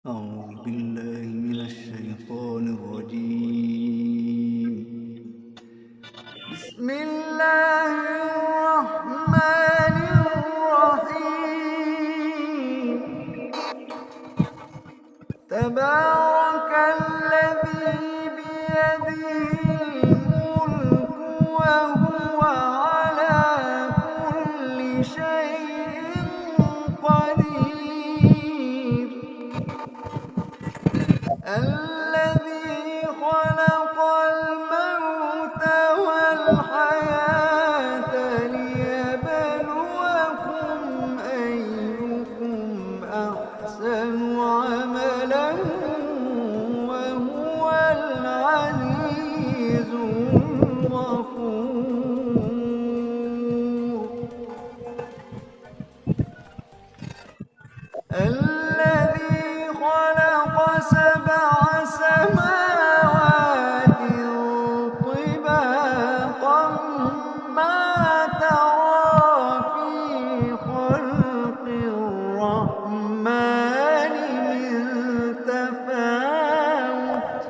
أعوذ بالله من الشيطان الرجيم. بسم الله الرحمن الرحيم. تبارك الذي بيده الملك وهو على كل شيء قدير. الذي خلق الموت والحياة ليبلوكم أيكم أحسن عملا وهو العزيز الغفور. الذي خلق سبع سماوات طباقا ما ترى في خلق الرحمن من تفاوت.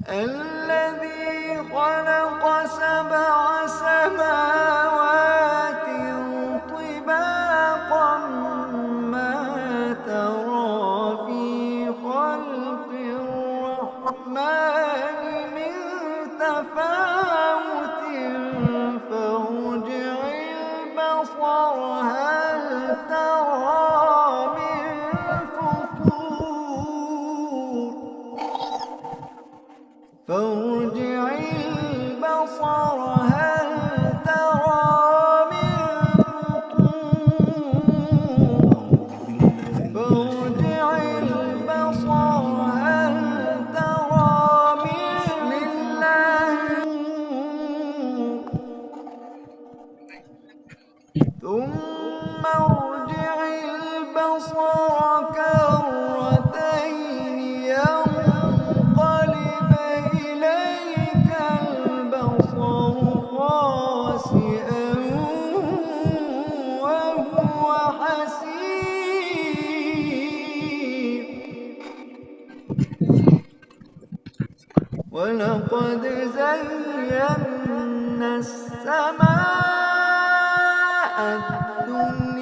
الذي خلق سبع سماوات طباقا ما ترى في خلق الرحمن من تفاوت فارجع البصر هل ترى من فطور. فارجع البصر هل ترى من فطور. فارجع البصر هل ترى من الله. ثم ارجع البصر كرتين ينقلب إليك البصر خاسئا وهو حسير. ولقد زينا السماء الدنيا